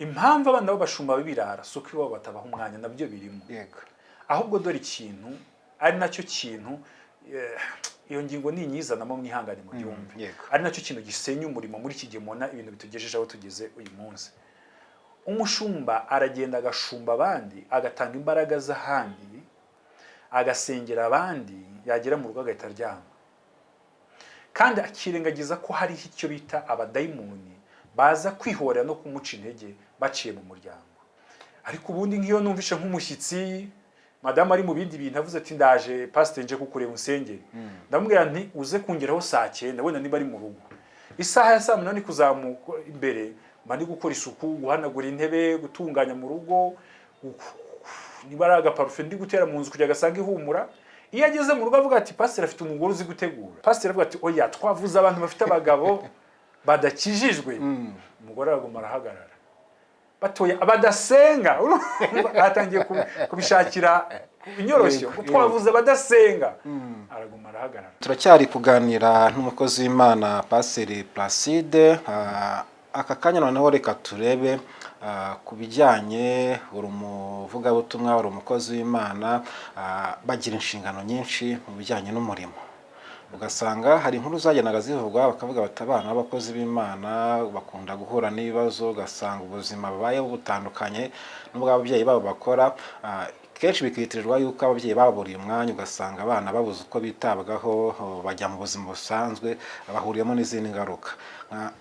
impamvu abana b'abashumba b'ibirara suko iwabo batabaha umwanya nabyo birimo. Yego. Ahubwo dore ikintu ari nacyo kintu iyo ngingo ni inyizanamo mwihangane mu byumve. Ari nacyo kintu gisenya umurimo muri iki gihe mubona ibintu bitugejeje aho tugeze uyu munsi. Umushumba aragenda agashumba abandi, agatanga imbaraga z'ahandi, agasengera abandi, yagera mu rugo agahita aryama. Kandi akirengagiza ko hari icyo bita abadayimoni baza kwihorera no kumuca intege baciye mu muryango. Ariko ubundi nk'iyo numvishe nk'umushyitsi, madame ari mu bindi bintu avuze ati ndaje pastor nje kukureba unsengere, ndamubwira nti uze kungeraho saa 9 wenda niba ari mu rugo. Isaha ya saa 8 kuzamuka imbere mani gukora isuku, guhanagura intebe, gutunganya mu rugo, niba ari agaparufe ndi gutera mu nzu kugira gasanga ihumura. Iyo ageze mu rugo avuga ati pastor afite umugore uzi gutegura. Pastor avuga ati oya twavuze abantu bafite abagabo badakijijwe. Umugore araguma arahagarara. Batoya abadasenga atangiye kubishakira inyoroshyo twavuze abadasenga araguma arahagarara. Turacyari kuganira n'umukozi w'Imana Pastor Placide. Aka kanya noneho reka turebe ku bijyanye urumuvuga butumwa uri umukozi w'Imana bagira inshingano nyinshi mu bijyanye n'umurimo. Ugasanga hari inkuru zagenaga zivugwa bakavuga bati abana b'abakozi b'Imana bakunda guhura n'ibibazo, ugasanga ubuzima babayeho butandukanye n'ubwo ababyeyi babo bakora. Kenshi bikitirirwa yuko ababyeyi baburiye umwanya, ugasanga abana babuze uko bitabwaho, bajya mu buzima busanzwe, bahuriyemo n'izindi ngaruka.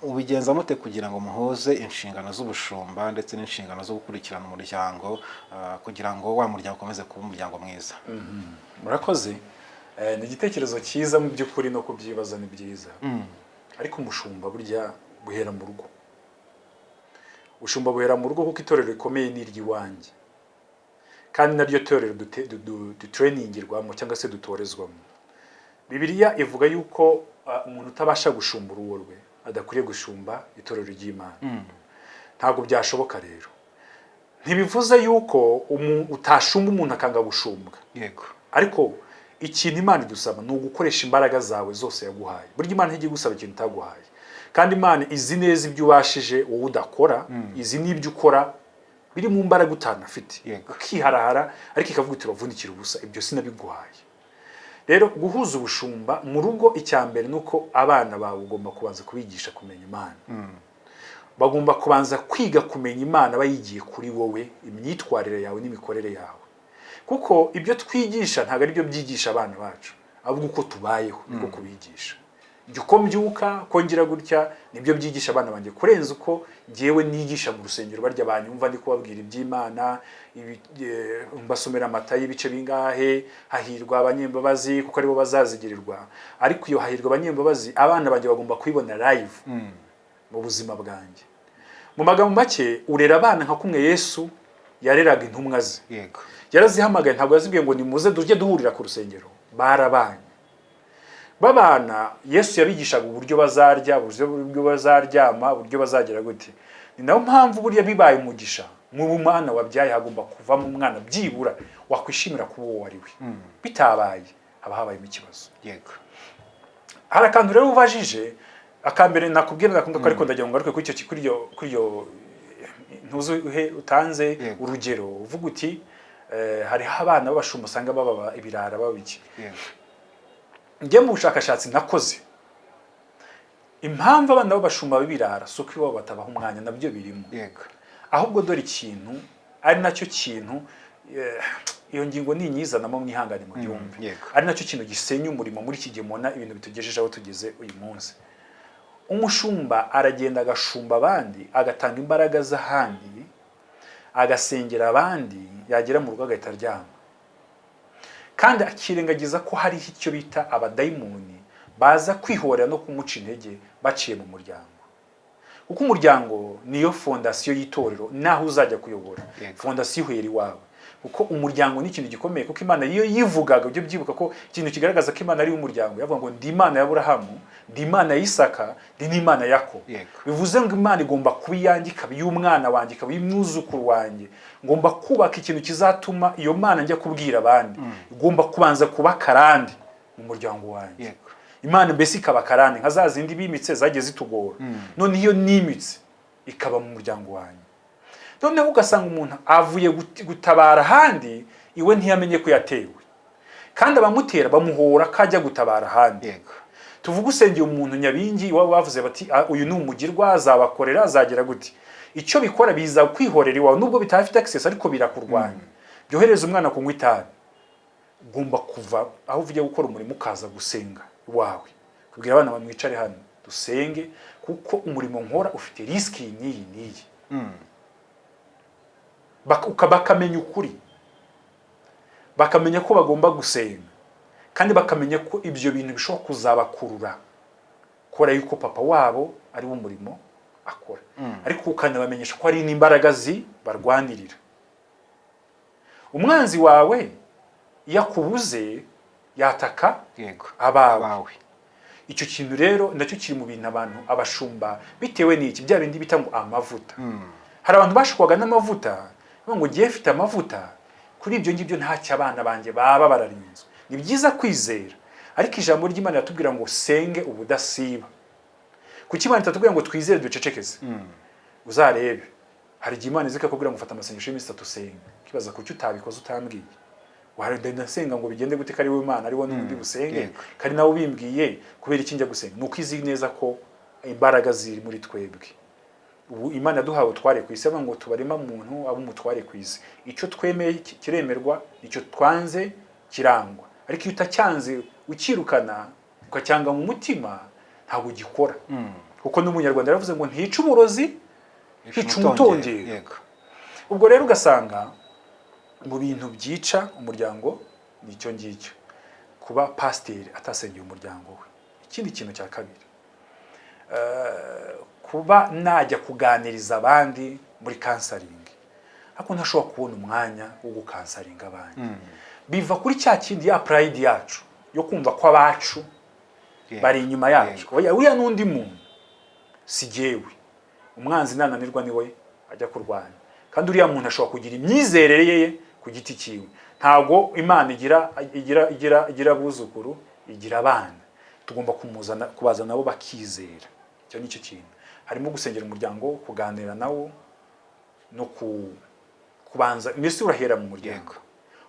Ubigenza mute kugira ngo muhuze inshingano z'ubushumba ndetse n'inshingano zo gukurikirana umuryango kugira ngo wa muryango ukomeze kuba umuryango mwiza? Murakoze. Ni igitekerezo cyiza mu by'ukuri no kubyibaza ni byiza. Ariko umushumba burya buhera mu rugo. Ubushumba buhera mu rugo kuko itorero rikomeye ni iry'iwanjye. Kandi naryo torero dutrainingirwamo cyangwa se dutorezwamo. Bibiliya ivuga yuko umuntu utabasha gushumbura uwo rwe adakwiriye gushumba itorero ry'Imana. Ntabwo byashoboka rero. Ntibivuze yuko utashumba umuntu akanga gushumbwa. Yego. Ariko ikintu Imana idusaba ni ugukoresha imbaraga zawe zose yaguhaye. Burya Imana ntigiye gusaba ikintu itaguhaye. Kandi Imana izi neza ibyo ubashije wowe udakora, izi n'ibyo ukora biri mu mbaraga utanafite. Ukiharahara ariko ikavuga iti uravunikira ubusa, ibyo sinabiguhaye. Rero guhuza ubushumba mu rugo icyambere nuko abana bawe ugomba kubanza kubigisha kumenya Imana. Bagomba kubanza kwiga kumenya Imana bayigiye kuri wowe, imyitwarire yawe n'imikorere yawe. Kuko ibyo twigisha ntago ari byo byigisha abana bacu, ahubwo uko tubayeho niko kubigisha. Ibyo uko mbyuka kongera gutya nibyo byigisha abana banjye kurenza uko ngewe nigisha mu rusengero barya banyumva ndi kubabwira iby'Imana, mbasomera amata y'ibice bingahe, hahirwa abanyembabazi kuko aribo bazazigirirwa. Ariko iyo hahirwa abanyembabazi abana banjye bagomba kwibona live mu buzima bwanjye. Mu magambo make urera abana nka kumwe Yesu yareraga intumwa ze. Yego. Yarazihamagaye ntabwo yazibwiye ngo nimuze tujye duhurira ku rusengero. Barabanye. Babana Yesu yabigishaga uburyo bazarya, uburyo bazaryama, uburyo bazagera gute. Ni nayo mpamvu burya bibaye umugisha mu bumana wabyaye hagomba kuva mu mwana byibura wakwishimira kuba uwo wari we. Bitabaye haba habayemo ikibazo. Yego. Hari akantu rero ubajije akambere nakubwira nakunda ko ariko ndagira ngo ngaruke kuri iyo ntuzuhe utanze urugero uvuga uti hari abana b'abashumba usanga baba ibirara babiki. Njye mu bushakashatsi nakoze impamvu abana b'abashumba b'ibirara suko iwabo batabaha umwanya nabyo birimo. Ahubwo dore ikintu ari nacyo kintu iyo ngingo ni inyizanamo mwihangane mu byumve. Ari nacyo kintu gisenya umurimo muri iki gihe mubona ibintu bitugejeje aho tugeze uyu munsi. Umushumba aragenda agashumba abandi, agatanga imbaraga z'ahandi, agasengera abandi, yagera mu rugo agahita aryama. Kandi akirengagiza ko hari icyo bita abadayimoni baza kwihorera no kumuca intege baciye mu muryango. Kuko umuryango niyo fondasiyo y'itorero, naho uzajya kuyobora. Fondasiyo ihera iwawe. Kuko umuryango ni ikintu gikomeye, kuko Imana iyo yivugaga byo byibuka ko ikintu kigaragaza ko Imana ari umuryango, yavuga ngo ndi Imana ya Aburahamu, ndi Imana ya Isaka, ndi n'Imana ya Yakobo. Bivuze ngo Imana igomba kuba iyanjye, ikaba iy'umwana wanjye, ikaba iy'umwuzukuru wanjye. Ngomba kubaka ikintu kizatuma iyo Mana njya kubwira abandi. Igomba kubanza kuba karande mu muryango wanjye. Imana mbese ikaba karande nka za zindi bimitse zagiye zitugora. None iyo nimitse ikaba mu muryango wanjye. noneho ugasanga umuntu avuye gutabara ahandi iwe ntiyamenye ko yatewe kandi abamutera bamuhora kajya gutabara ahandi. Tuvuga usengeye umuntu Nyabingi wavuze bati uyu ni umugirwa azabakorera azagera gute, icyo bikora biza kwihorera iwawe nubwo bitafite access ariko birakurwanya. Byohereza umwana kunywa itabi, ugomba kuva aho uvuye gukora umurimo ukaza gusenga iwawe, kubwira abana bamwicare hano dusenge kuko umurimo nkora ufite risk n'iyi bakamenya ukuri, bakamenya ko bagomba gusenga kandi bakamenya ko ibyo bintu bishobora kuzabakurura kora yuko papa wabo ari wo murimo akora, ariko ukanabamenyesha ko ari n'imbaraga barwanirira. Umwanzi wawe yakubuze yataka abawe. Icyo kintu rero nacyo kiri mu bintu abantu abashumba bitewe n'iki bya bindi bita ngo amavuta. Hari abantu bashikwaga n'amavuta ngo ngiye mfite amavuta kuri ibyo ngibyo ntacyo abana banje baba bararinzwe. Ni byiza kwizera, ariko ijambo ry'Imana yatubwira ngo senge ubudasiba. Kuki Imana itatubwira ngo twizere ducecekeze? Uzarebe hari igihe Imana izika kubwira ngo ufata amasengesho y'iminsi 3 usenga, kibaza kuki utabikoze utambwiye. Warenda nsenga ngo bigende gute kari we Imana ari wo n'undi busenge, kari nawe bimbwiye kubera iki njya gusenga. Nuko izi neza ko imbaraga ziri muri twebwe. Ubu Imana yaduhawe tware ku isi ngo tubarema muntu abo mutware ku isi. Icyo twemeye kiremerwa, icyo twanze kirangwa. Ariko iyo utacyanze ukirukana ukacyanga mu mutima ntabwo ugikora. Kuko n'umunyarwanda yaravuze ngo ntice umurozi hica umutongera. Ubwo rero ugasanga mu bintu byica umuryango nicyo ngicyo, kuba pasiteri atasengeye umuryango we. Ikindi kintu cya kabiri, kuba najya kuganiriza abandi muri counseling ariko ntashobora kubona umwanya wo gukansaringa abandi. Biva kuri cya kindi ya pride yacu yo kumva ko abacu bari inyuma yacu. Uriya n'undi muntu si jewe, umwanzi nananirwa niwe ajya kurwanya, kandi uriya muntu ashobora kugira imyizerere ye ku giti cyiwe. Ntago Imana igira buzukuru, igira abana. Tugomba kubaza nabo bakizera. Icyo nicyo kintu. Harimo gusengera umuryango, kuganira nawo no kubanza mbese urahera mu muryango.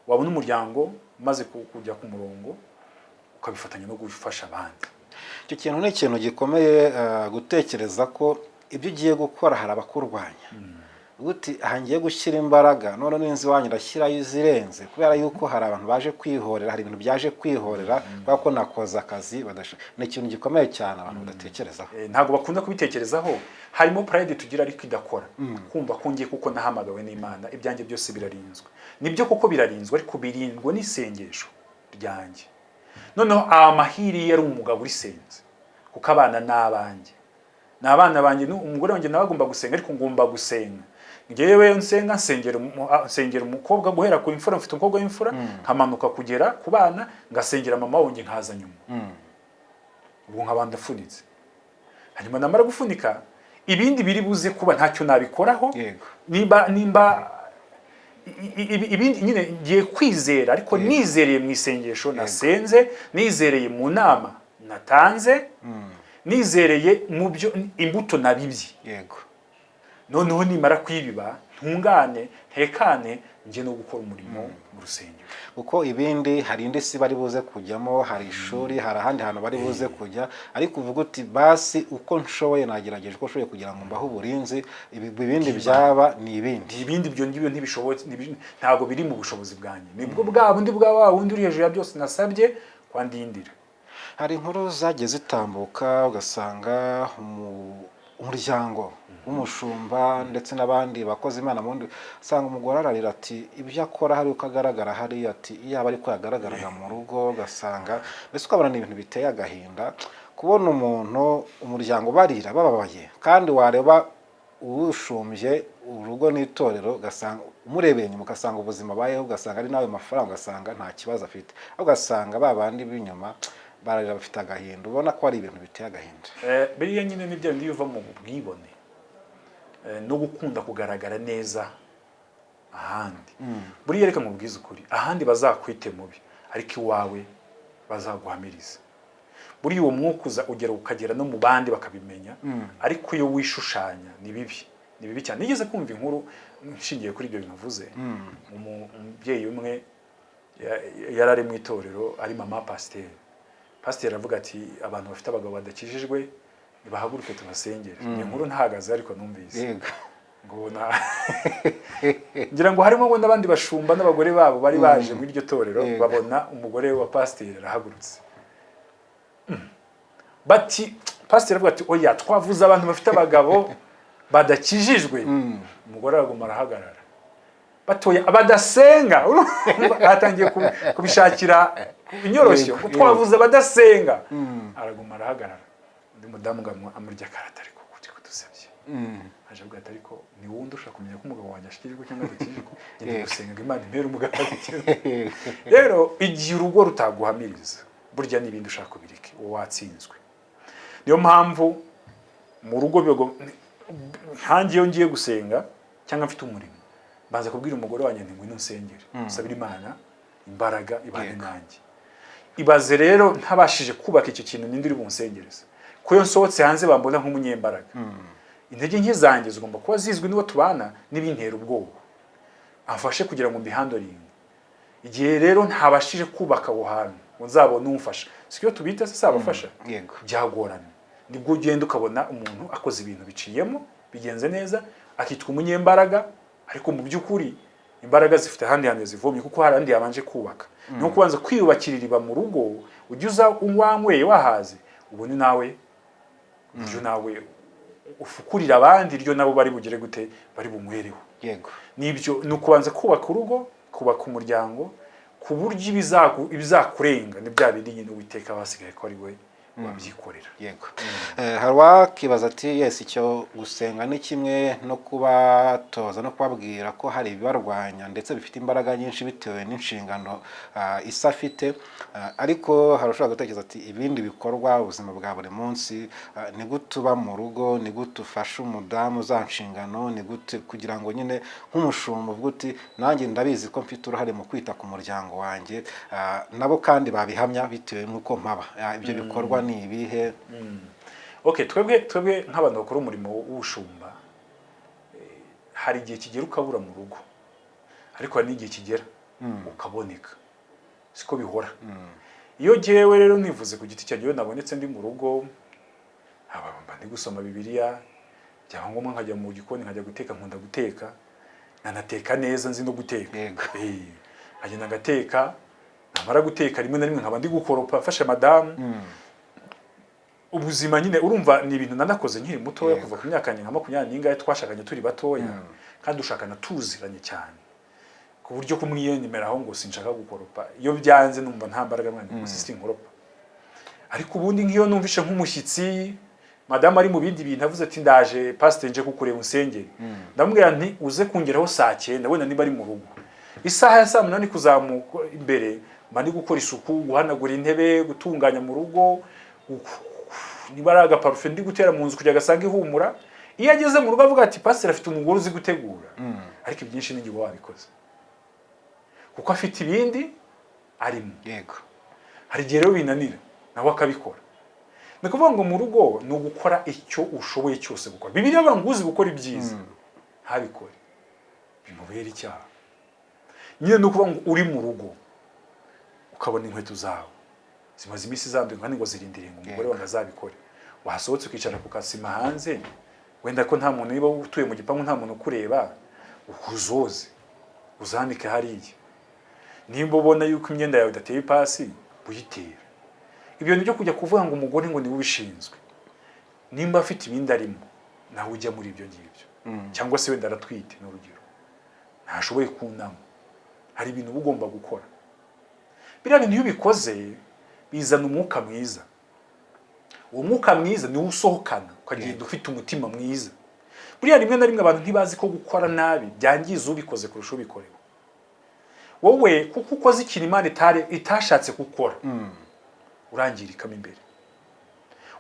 Wabona umuryango maze kujya ku murongo ukabifatanya no gufasha abandi. Icyo kintu ni ikintu gikomeye, gutekereza ko ibyo ugiye gukora hari abakurwanya. Guti ahangiye gushyira imbaraga none n'inzi wanyu ndashyirayo izirenze kubera yuko hari abantu baje kwihorera, hari ibintu byaje kwihorera kuko nakoza akazi badasha. Ni ikintu gikomeye cyane abantu badatekerezaho. Ntago bakunda kubitekerezaho. Harimo pride tugira ariko idakora. Kumva ko ngiye kuko nahamagawe n'Imana ibyanjye byose birarinzwe. Nibyo kuko birarinzwe ariko birindwa n'isengesho ryanjye. Noneho amahiri yari umugabo urisenze kuko abana n'abanje. N'abana banje umugore wanjye nabagomba gusenga ariko ngomba gusenga. Ngewe nsenga nsengera umukobwa guhera ku imfura, mfite umukobwa w'imfura nkamanuka kugera ku bana ngasengera mama wonge nkaza nyuma. Ubwo nkabanda funitse. Hanyuma namara gufunika ibindi biri buze kuba ntacyo nabikoraho. Nimba ibindi nyine ngiye kwizera ariko nizereye mu isengesho nasenze, nizereye mu nama natanze, nizereye mu byo imbuto nabibye. Noneho nimara kwibiba ntungane ntekane nje no gukora umurimo mu rusengero. Uko ibindi hari indi si bari buze kujyamo, hari ishuri, hari ahandi hantu bari buze kujya, ariko uvuga uti basi uko nshoboye nagerageje uko nshoboye kugira ngo mbaho uburinzi, ibindi byaba ni ibindi byo ngibyo ntibishobotse, ntago biri mu bushobozi bwanjye. Nibwo bwa bundi bwa wundi uri hejuru ya byose nasabye kwandindira. Hari inkuru zagiye zitambuka ugasanga umuryango umushumba ndetse n'abandi bakoze Imana mundi usanga umugore ararira ati ibyo akora hari uko agaragara hari ati yaba ariko yagaragaraga mu rugo, ugasanga mbese ukabona ni ibintu biteye agahinda kubona umuntu umuryango barira bababaye, kandi wareba ushumbye urugo n'itorero ugasanga umurebeye nyuma ugasanga ubuzima bayeho, ugasanga ari nawe mafaranga ugasanga nta kibazo afite, ugasanga babandi b'inyuma bararira bafite agahinda, ubona ko ari ibintu biteye agahinda. Biriya nyine nibyo ndiva mu bwibone no gukunda kugaragara neza ahandi. Buriya reka mubwize ukuri, ahandi bazakwite mubi ariko iwawe bazaguhamiriza. Buriya uwo mwukuza ugera ukagera no mu bandi bakabimenya, ariko iyo wishushanya ni bibi. ni bibi cyane. Nigeze kumva inkuru nshingiye kuri ibyo bimuvuze, umubyeyi umwe yarari mu itorero ari mama pasiteri avuga ati abantu bafite abagabo badakijijwe nibahaguruke tubasengere. Ni inkuru ntahagaze ariko numvise ngo ngira ngo harimo ngo n'abandi bashumba n'abagore babo bari baje muri iryo torero, babona umugore wa pasiteri arahagurutse, bati pasiteri avuga ati oya twavuze abantu bafite abagabo badakijijwe. Umugore araguma arahagarara, batoya abadasenga atangiye kubishakira inyoroshyo, twavuze abadasenga. Araguma arahagarara, undi mudamu amurya karata ariko kuti kudusabye. Aje avuga ati ariko ni wundi ushaka kumenya ko umugabo wanjye ashyikirijwe cyangwa adakijijwe, ngiye gusenga Imana impera umugabo adakijijwe. Rero igihe urugo rutaguhamiriza burya n'ibindi ushaka kubireke uwo watsinzwe. Niyo mpamvu mu rugo nkanjye iyo ngiye gusenga cyangwa mfite umurimo banza kubwira umugore wanjye nti ngwino nsengere, usabire Imana imbaraga ibane nanjye. Ibaze rero ntabashije kubaka icyo kintu nindi uri bunsengereza, ko yo nsohotse hanze bambona nk'umunyembaraga. Intege nke zanjye zigomba kuba zizwi n'uwo tubana n'ibintera ubwoba, amfashe kugira ngo mbihandoringe. Igihe rero ntabashije kubaka aho hantu ngo nzabone umfasha, siko tubita se sabafasha, byagorana. Nibwo ugenda ukabona umuntu akoze ibintu biciyemo bigenze neza akitwa umunyembaraga, ariko mu by'ukuri imbaraga zifite ahandi hantu zivomye, kuko hari andi yabanje kubaka. Ni ukubanza kwiyubakira iriba mu rugo, ujye uza unywanyweye wahaze, ubone nawe ibyo nawe ufukurira abandi iryo nabo bari bugere gute bari bumwereho. Nibyo ni ukubanza kubaka urugo, kubaka umuryango ku buryo ibizakurenga ni bya bindi nyine Uwiteka basigaye ko ari we wabyikorera. Hari wakibaza ati yes icyo gusenga ni kimwe no kubatoza no kubabwira ko hari ibibarwanya ndetse bifite imbaraga nyinshi bitewe n'inshingano isa afite, ariko harashobora gutekereza ati ibindi bikorwa ubuzima bwa buri munsi ni gute uba mu rugo, ni gute ufasha umudamu za nshingano, ni gute kugira ngo nyine nk'umushumba uvuga uti nanjye ndabizi ko mfite uruhare mu kwita ku muryango wanjye, nabo kandi babihamya bitewe n'uko mpaba. Ibyo bikorwa ni ibihe? Okay, twebwe nk'abantu bakora umurimo w'ubushumba, hari igihe kigera ukabura mu rugo, ariko hari n'igihe kigera ukaboneka, siko bihora. Iyo jyewe rero nivuze ku giti cyanjye nabonetse ndi mu rugo, abamba ndi gusoma Bibiliya, byaba ngombwa nkajya mu gikoni nkajya guteka, nkunda guteka, nanateka neza nzi no guteka. Nkagenda ngateka, namara guteka rimwe na rimwe nkaba ndi gukoropa mfashe madamu. Ubuzima nyine urumva ni ibintu nanakoze nkiri mutoya kuva ku myaka nka 20 n'ingahe, twashakanye turi batoya kandi ushakana tuziranye cyane ku buryo kumwiyenyemeraho ngo sinshaka gukoropa. Iyo byanze numva nta mbaraga mwana gusisti nkoropa. Ariko ubundi nkiyo numvishe nk'umushyitsi madame ari mu bindi bintu avuze ati ndaje pastor nje kukureba unsengere, ndamubwira nti uze kungeraho saa 9 wenda niba ari mu rugo. Isaha ya saa 8 kuzamuka imbere mani gukora isuku, guhanagura intebe, gutunganya mu rugo, nibaraga parufe ndi gutera mu nzu kujya gasanga ihumura. Iyo ageze mu rugo avuga ati pastor afite umugore uzi gutegura, ariko ibyinshi n'ingi wabikoze kuko afite ibindi arimo. Hari gihe rero binanira nawe akabikora. Ni kuvuga ngo mu rugo ni ugukora icyo ushoboye cyose gukora. Bibiliya avuga ngo uzi gukora ibyiza ntabikore bimubera icyaha. Nyine ni ukuvuga ngo uri mu rugo ukabona inkweto zawe zimaze iminsi zanduye kandi ngo zirindire ngo umugore wanjye azabikore, wasohotse ukicara ku kasima hanze, wenda ko nta muntu niba utuye mu gipangu nta muntu ukureba, ukuzoze uzanike hariya. Nimba ubona yuko imyenda yawe idateye ipasi buyitere. Ibyo nibyo kujya kuvuga ngo umugore ngo niwe ubishinzwe. Nimba afite ibindi arimo nawe ujya muri ibyo ngibyo, cyangwa se wenda aratwite n'urugero ntashoboye kunama, hari ibintu ugomba gukora. Biriya bintu iyo ubikoze bizana umwuka mwiza. Uwo mwuka mwiza ni usohokana ukagenda ufite umutima mwiza. Buriya rimwe na rimwe abantu ntibazi ko gukora nabi byangiza ubikoze kurusha ubikorewe. Wowe kuko ukoze ikintu Imana itashatse gukora, urangirikamo imbere.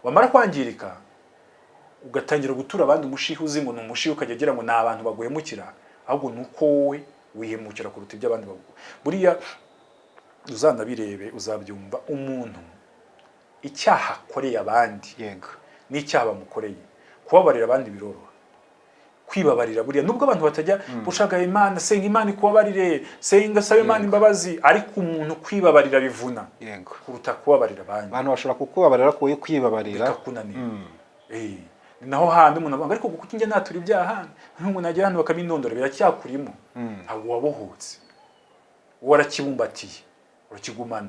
Wamara kwangirika ugatangira gutura abandi umushihi, uzi ngo n'umushihi ukajya agira ngo n'abantu baguhemukira, ahubwo nuko wowe wihemukira kuruta ibyo abandi baguha. Buriya uzanabirebe uzabyumva, umuntu icyaha akoreye abandi n'icyaha bamukoreye, kubabarira abandi biroroha, kwibabarira buriya nubwo abantu batajya ushaka Imana senga Imana ikubabarire senga sabe Imana imbabazi ariko umuntu kwibabarira bivuna yego kuruta kubabarira abantu bashobora kukubabarira ko kwibabarira bikakunanira naho handi umuntu avuga ariko kuko njye natura ibyaha nk'umuntu ajya hano bakaminondora biracyakurimo ntabwo wabohotse warakibumbatiye urakigumana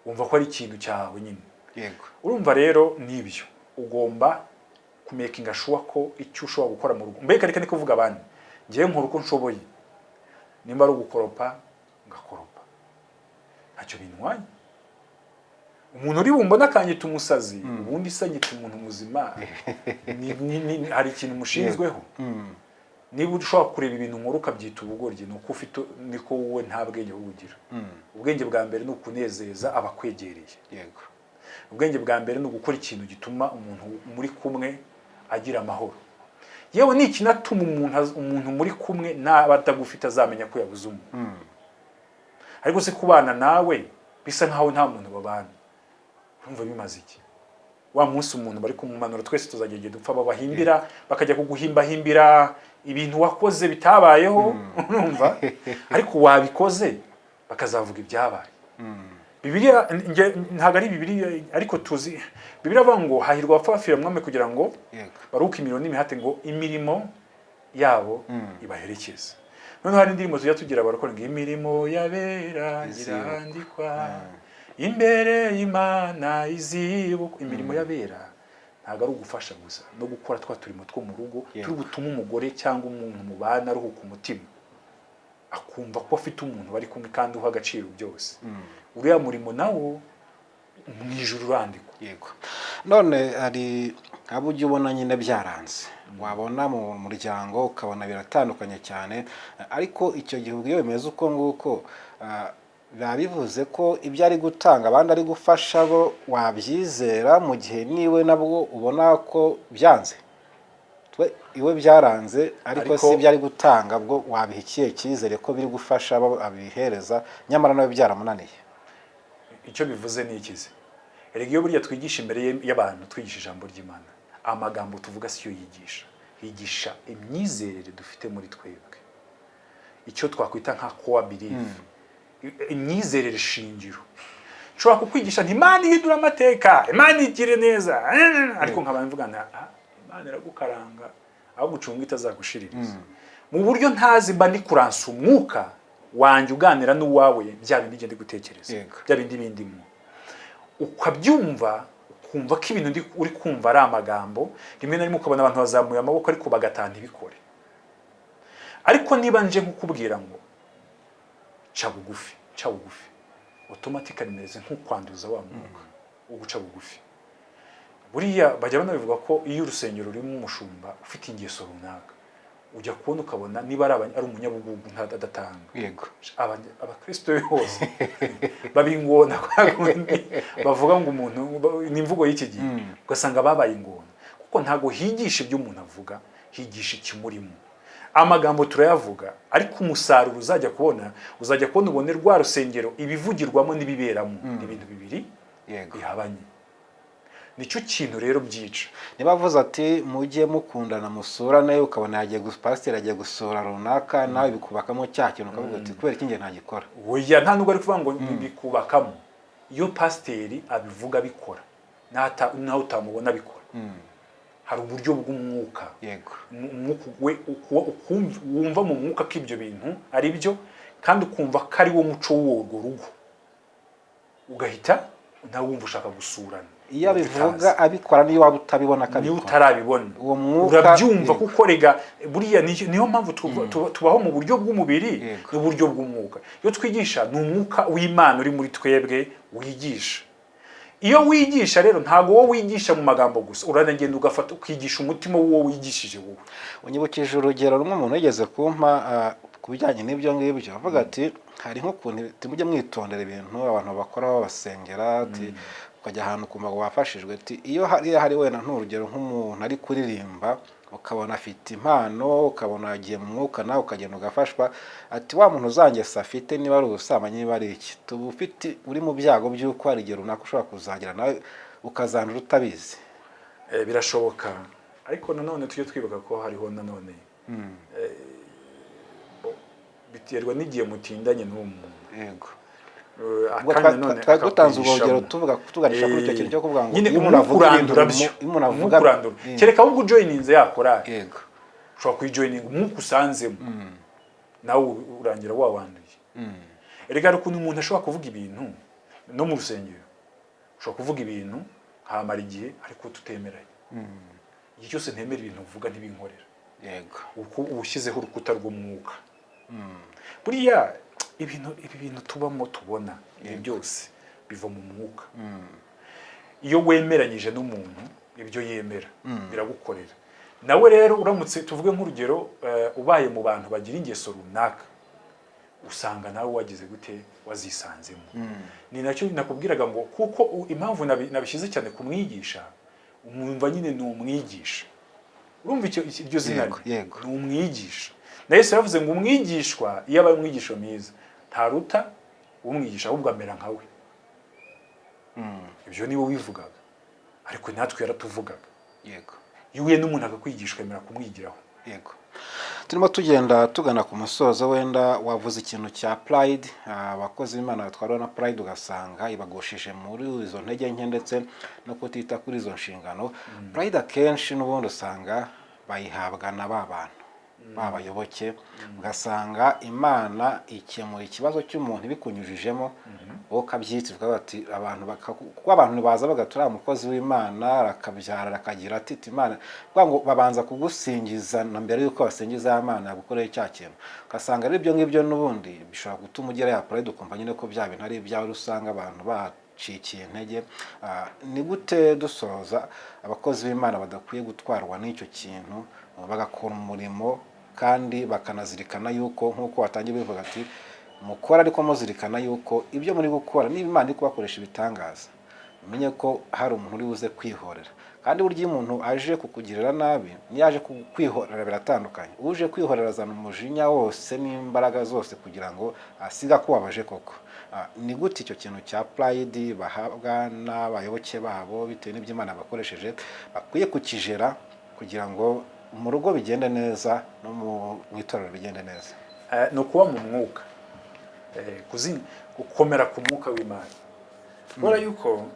wumva ko ari ikintu cyawe nyine yego urumva rero nibyo ugomba kumekinga sure ko icyo ushobora gukora mu rugo mbega reka kuvuga abandi ngiye nkora uko nshoboye nimba ari ugukoropa ngakoropa ntacyo bintwaye umuntu uri bumbona akanyita umusazi ubundi isanyita umuntu muzima hari ikintu mushinzweho niba ushobora kureba ibintu nkora ukabyita ubugoryi nuko ufite niko wowe nta bwenge bugira ubwenge bwa mbere ni ukunezeza abakwegereye yego ubwenge bwa mbere ni ugukora ikintu gituma umuntu muri kumwe agira amahoro yewe ni ikinatuma umuntu muri kumwe n'abatagufite azamenya ko yabuze umuntu ariko se kubana nawe bisa nkaho nta muntu babana urumva bimaze iki wa munsi umuntu bari kumumanura twese tuzagegeye dupfa babahimbira bakajya kuguhimbahimbira ibintu wakoze bitabayeho urumva ariko wabikoze bakazavuga ibyabaye Bibiliya ntago ari Bibiliya ariko tuzi Bibiliya avuga ngo hahirwa abapfa bapfira mwami kugira ngo baruke imirimo n'imihate ngo imirimo yabo ibaherekeze none hari indirimbo tujya tugira barakora ngo imirimo yabera irandikwa imbere y'Imana izibuka imirimo yabera ntago ari ugufasha gusa no gukora twa turimo two mu rugo turi gutuma umugore cyangwa umuntu mubana aruhuka umutima akumva ko afite umuntu bari kumwe kandi uha agaciro byose uriya murimo nawo mu ijuru urandikwa yego none hari abo ujya ubona nyine byaranze wabona mu muryango ukabona biratandukanye cyane ariko icyo gihugu iyo bimeze uko nguko biba bivuze ko ibyo ari gutanga abandi ari gufasha bo wabyizera mu gihe niwe nabwo ubona ko byanze iwe byaranze ariko si ibyo ari gutanga bwo wabiha ikihe cyizere ko biri gufasha abo abihereza nyamara nawe byaramunaniye icyo bivuze ni ikizi erega iyo buriya twigisha imbere y'abantu twigisha ijambo ry'Imana amagambo tuvuga siyo yigisha imyizerere dufite muri twebwe icyo twakwita nka core belief imyizerere shingiro nshobora kukwigisha nti Imana ihindura amateka Imana igire neza ariko nkaba mvugana Imana iragukaranga aho gucunga itazagushiririza mu buryo ntazi mba ni kuransa umwuka wanjye uganira n'uwawe bya bindi ngende gutekereza bya bindi bindimo ukabyumva ukumva ko ibintu uri kumva ari amagambo rimwe na rimwe ukabona abantu bazamuye amaboko ariko bagatanga ibikore ariko niba nje nkukubwira ngo ca bugufi automatically neze nk'ukwanduza wa mwuka wo guca bugufi buriya bajya banabivuga ko iyo urusengero rurimo umushumba ufite ingeso runaka ujya kubona ukabona niba ari umunyabugugu ntadatanga yego abakristo bose babingona bavuga ngo umuntu n'imvugo y'iki gihe ugasanga babaye ingona kuko ntago higisha ibyo umuntu avuga higisha ikimurimo amagambo turayavuga ariko umusaruro uzajya kubona ubone rwa rusengero ibivugirwamo n'ibiberamo ibintu bibiri bihabanye nicyo kintu rero byica niba avuze ati mujye mukundana musurane ukabona yagiye pasiteri agiye gusura runaka nawe bikubakamo cya kintu ukavuga ati kubera iki ngiye ntagikora oya nta nubwo ari kuvuga ngo bikubakamo iyo pasiteri abivuga bikora naho utamubona bikora hari uburyo bw'umwuka yego wumva mu mwuka ko ibyo bintu ari byo kandi ukumva ko ari wo muco w'urwo rugo ugahita nawe wumva ushaka gusurana iyo abivuga abikora niyo waba utabibona akabikora niyo utarabibona uwo mwuka urabyumva kuko rega buriya niyo mpamvu tubaho mu buryo bw'umubiri n'uburyo bw'umwuka iyo twigisha ni umwuka w'Imana uri muri twebwe wigisha iyo wigisha rero ntago wowe wigisha mu magambo gusa uranagenda ugafata ukigisha umutima w'uwo wigishije wowe unyibukije urugero rumwe umuntu yigeze kumpa kubijyanye n'ibyo ngibyo avuga ati hari nk'ukuntu timujye mwitondera ibintu abantu bakora babasengera ati ukajya ahantu kumva wafashijwe ati iyo hari wenda nk'urugero nk'umuntu ari kuririmba ukabona afite impano ukabona yagiye mu mwuka nawe ukagenda ugafashwa ati wa muntu uzangesa afite niba ari ubusambanyi niba ari iki tuba ufite uri mu byago by'uko hari igihe runaka ushobora kuzagira nawe ukazandura utabizi birashoboka ariko nanone tujye twibuka ko hariho nanone biterwa n'igihe mutindanye n'uwo muntu. Yego. Twari dutanze urugero tuganisha kuri icyo kintu cyo kuvuga ngo iyo umuntu avuga kereka ahubwo ujoyininze yakora. Yego. Ushobora kuyijoyininga umwuka usanzemo nawe urangira wawanduye. Erega ukuntu umuntu ashobora kuvuga ibintu no mu rusengero, ushobora kuvuga ibintu hamara igihe ariko tutemeranye. Igihe cyose ntemera ibintu uvuga ntibinkorera. Yego. Uko ubushyizeho urukuta rw'umwuka. Buriya ibi bintu tubamo tubona ibi byose biva mu mwuka. Iyo wemeranyije n'umuntu ibyo yemera biragukorera. Nawe rero uramutse tuvuge nk'urugero ubaye mu bantu bagira ingeso runaka, usanga nawe wagize gute wazisanzemo. Ni nacyo nakubwiraga ngo kuko impamvu nabishyize cyane kumwigisha, umwumva nyine ni umwigisha. Urumva iryo zina ni umwigisha. Na Yesu yavuze ngo umwigishwa iyo abaye umwigisha mwiza ntaruta umwigisha ahubwo amera nkawe. Ibyo niwe wivugaga, ariko natwe yaratuvugaga. Yego. Iyo uhuye n'umuntu akakwigishwa yemera kumwigiraho. Yego. Turimo tugenda tugana ku musozo, wenda wavuze ikintu cya pride. Abakozi b'Imana batwarwa na pride ugasanga ibagoshije muri izo ntege nke ndetse no kutita kuri izo nshingano. Pride akenshi n'ubundi usanga bayihabwa na bantu babayoboke, ugasanga Imana ikemura ikibazo cy'umuntu bikunyujijemo, wowe kabyitwa bati abantu kuko abantu baza bagatura umukozi w'Imana arakabyara akagira ati Imana ngo babanza kugusingiza na mbere yuko basingiza Imana gukorera cya kintu. Ugasanga ari byo ngibyo n'ubundi bishobora gutuma ugera ya pride ukumva nyine ko bya bintu ari ibyawe, usanga abantu bacikiye intege. Ni gute dusoza abakozi b'Imana badakwiye gutwarwa n'icyo kintu bagakora umurimo kandi bakanazirikana yuko nkuko watangiye bivuga ati mukora ariko muzirikana yuko ibyo muri gukora niba Imana iri kubakoresha ibitangaza, umenye ko hari umuntu uri buze kwihorera. Kandi burya umuntu aje kukugirira nabi niyaje kwihorera biratandukanye. Uje kwihorera azana umujinya wose n'imbaraga zose kugira ngo asiga ko wabaje koko. Ni gute icyo kintu cya pride bahabwa n'abayoboke babo bitewe n'ibyo Imana bakoresheje bakwiye kukijera kugira ngo mu rugo bigende neza no mu itorero bigende neza? No kuba mu mwuka, gukomera ku mwuka w'Imana. Kubera yuko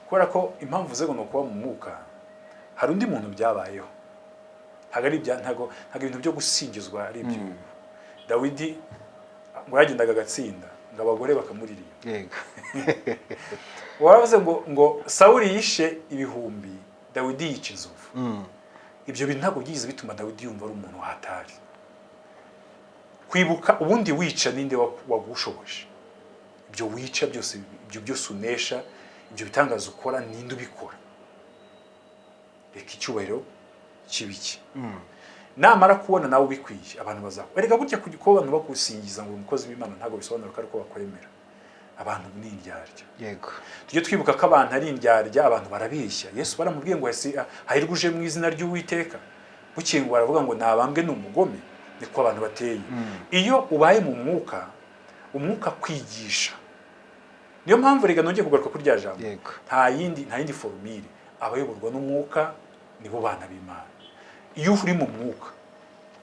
kubera ko impamvu ze ngo no kuba mu mwuka, hari undi muntu byabayeho. Ntago ibintu byo gusingizwa ari ibyo. Dawidi ngo yagendaga agatsinda ngo abagore bakamuririmba. Yego. Waravuze ngo Sawuli yishe ibihumbi, Dawidi yica inzovu. Ibyo bintu ntabwo byigize bituma Dawidi yumva ari umuntu wahatari. Kwibuka ubundi wica ninde wagushoboje. Ibyo wica byose, ibyo byose unesha, ibyo bitangaza ukora ninde ubikora. Reka icyubahiro kibiki. Namara kubona nawe ubikwiye abantu bazakora. Erega burya ko abantu bakusingiza ngo umukozi w'Imana ntabwo bisobanura ko ariko bakwemera. Abantu ni indyarya. Yego. Tujye twibuka ko abantu ari indyarya, abantu barabeshya. Yesu baramubwiye ngo hahirwa uje mu izina ry'Uwiteka. Bukiye ngo baravuga ngo nabambwe n'umugome. Niko abantu bateye. Iyo ubaye mu mwuka, umwuka kwigisha. Niyo mpamvu rega nongeye kugaruka kuri rya jambo. Nta yindi formule. Abayoborwa n'umwuka nibo bana b'Imana. Iyo uri mu mwuka,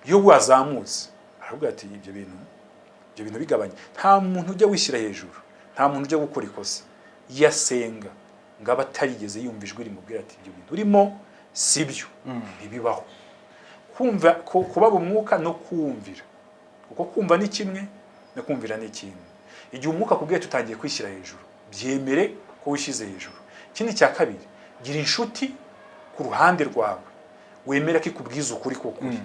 iyo wazamutse, aravuga ati ibyo bintu bigabanye. Nta muntu ujya wishyira hejuru. Nta muntu ujya gukora ikosa. Yasenga ngaba atarigeze yumva ijwi rimubwira ati ibyo bintu urimo sibyo, ntibibaho. Kumva kuba mu mwuka no kumvira. Kuko kumva ni kimwe no kumvira ni ikindi. Igihe umwuka kubwiye tutangiye kwishyira hejuru, byemere ko wishyize hejuru. Ikindi cya kabiri, gira inshuti ku ruhande rwawe. Wemera ko ikubwiza ukuri k'ukuri.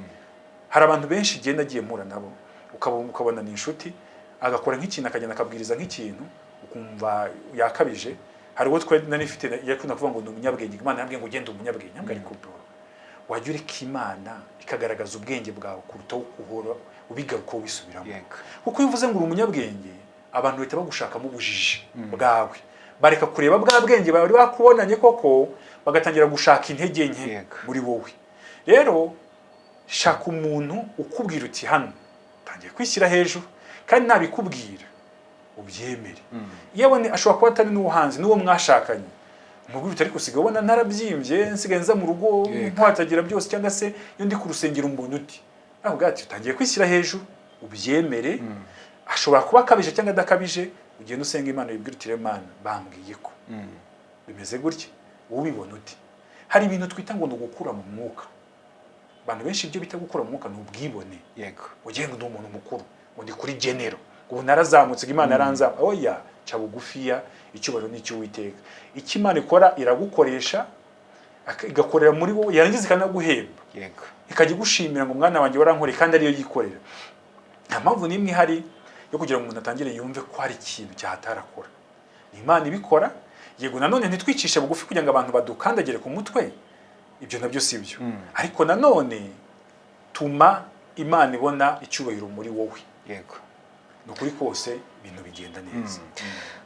Hari abantu benshi igenda agiye mpura nabo, ukabona ni inshuti, agakora nk'ikintu akagenda akabwiriza nk'ikintu, ukumva yakabije. Hari uwo twe nanifite yakunda kuvuga ngo ni umunyabwenge, Imana yambwiye ngo ugende umunyabwenge. Ntabwo ari kubwo. Wajya ureka Imana ikagaragaza ubwenge bwawe kuruta uhora ubigaruka wisubiramo. Kuko iyo uvuze ngo uri umunyabwenge, abantu bahita bagushakamo ubujiji bwawe. Bareka kureba bwa bwenge bari bakubonanye koko, bagatangira gushaka intege nke muri wowe. Rero shaka umuntu ukubwira uti hano tangiye kwishyira hejuru, kandi nabikubwira ubyemere. Yewe ashobora kuba atari n'ubuhanzi n'uwo mwashakanye, umubwira utari kusiga ubona narabyimbye nsigaye nza mu rugo nkwatagira byose cyangwa se iyo ndi ku rusengero umbona uti avuga ati utangiye kwishyira hejuru ubyemere ashobora kuba akabije cyangwa adakabije ugenda usenga Imana wibwira uti Imana bambwiye ko bimeze gutya ubibona uti hari ibintu twita ngo gukura mu mwuka abantu benshi ibyo bita gukura mu mwuka ni ubwibone yego ugenga ndi umuntu mukuru ngo ndi kuri genero ubu narazamutse Imana yaranza oya ca bugufiya icyubaro n'icyo Uwiteka icyo Imana ikora iragukoresha igakorera muri wowe yarangiza ikanaguhemba yego ikajya gushimira ngo mwana wanjye warankoreye kandi ariyo yikorera nta mpamvu n'imwe ihari yo kugira ngo umuntu atangire yumve ko hari ikintu cyahatarakora ni Imana ibikora yego nanone ntitwicishe bugufi kugira ngo abantu badukandagire ku mutwe ibyo nabyo si byo ariko nanone tuma Imana ibona icyubahiro muri wowe yego nukuri kose ibintu bigenda neza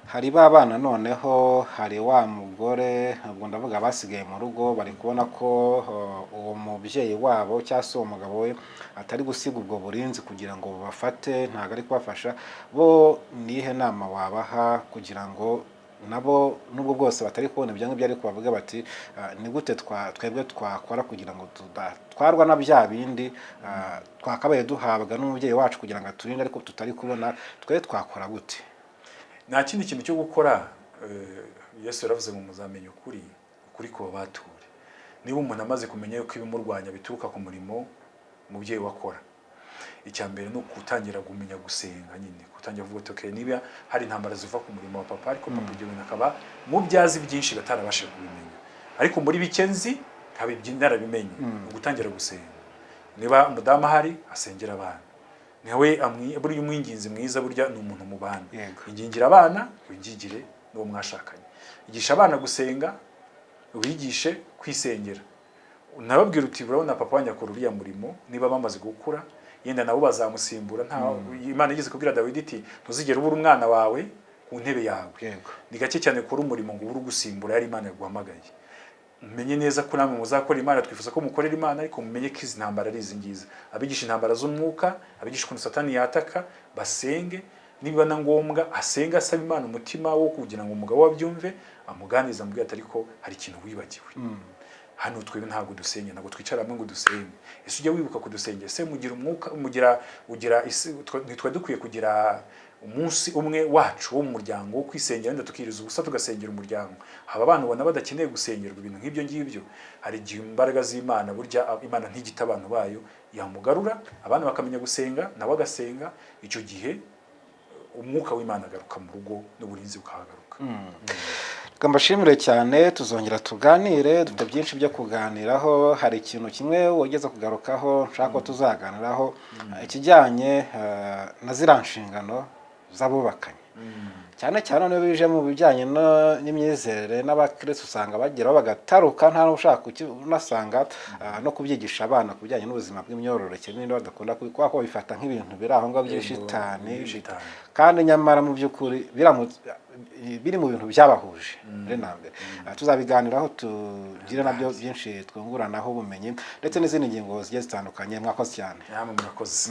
hari ba bana noneho hari wa mugore ubwo ndavuga basigaye mu rugo bari kubona ko uwo mubyeyi wabo cyangwa se uwo mugabo we atari gusiga ubwo burinzi kugira ngo bafate ntago ari kubafasha bo nihe nama wabaha kugira ngo nabo nubwo bwose batari kubona ibyo ngibyo ariko bavuga bati ni gute twebwe twakora kugira ngo tudatwarwa na bya bindi twakabaye duhabwa n'umubyeyi wacu kugira ngo aturinde ariko tutari kubona twe twakora gute nta kindi kintu cyo gukora Yesu yaravuze ngo muzamenye ukuri ko bature niba umuntu amaze kumenya yuko ibimurwanya bituruka ku murimo umubyeyi wakora icya mbere ni ukutangira kumenya gusenga nyine kutangira kuvuga okay niba hari intambara ziva ku murimo wa papa ariko papa ibyo bintu akaba mu byazi byinshi batarabashe kubimenya ariko muri bikenzi narabimenye gutangira gusenga niba umudamu ahari asengera abana nawe buri umwinginzi mwiza burya ni umuntu mu bana ingingira abana wingigire n'uwo mwashakanye igisha abana gusenga wigishe kwisengera unababwira uti urabona papa wanjye akora uriya murimo niba bamaze gukura yenda nabo bazamusimbura nta Imana igeze kubwira Dawidi iti ntuzigere ubura umwana wawe ku ntebe yawe ni gake cyane kuri umurimo ngo ubure gusimbura yari Imana yaguhamagaye umenye neza ko namwe muzakora Imana twifuza ko mukorera Imana ariko mumenye ko izi ntambara ari izi ngizi abigisha intambara z'umwuka abigisha ukuntu Satani yataka basenge niba na ngombwa asenga asaba Imana umutima wo kugira ngo umugabo wabyumve amuganiza mubwira ariko hari ikintu wibagiwe hano twebwe ntabwo dusenya ntabwo twicara hamwe ngo dusenge ese ujya wibuka kudusengera se mugira umwuka ugira nitwe dukwiye kugira umunsi umwe wacu wo mu muryango wo kwisengera wenda tukiriza ubusa tugasengera umuryango haba abantu ubona badakeneye gusengerwa ibintu nk'ibyo ngibyo hari igihe imbaraga z'Imana burya Imana ntigita abantu bayo yamugarura abana bakamenya gusenga nawe agasenga icyo gihe umwuka w'Imana agaruka mu rugo n'uburinzi bukahagaruka mbashimire cyane tuzongera tuganire dufite byinshi byo kuganiraho hari ikintu kimwe wogeza kugarukaho nshaka ko tuzaganiraho ikijyanye na zira nshingano z'abubakanye cyane cyane niyo bije mu bijyanye n'imyizerere n'abakristo usanga bageraho bagataruka nta n'ushaka unasanga no kubyigisha abana ku bijyanye n'ubuzima bw'imyororokere n'indi badakunda kuko bifata nk'ibintu biri aho ngaho by'ishitani kandi nyamara mu by'ukuri biri mu bintu byabahuje tuzabiganiraho tugire nabyo byinshi twunguranaho ubumenyi ndetse n'izindi ngingo zigiye zitandukanye mwakoze cyane murakoze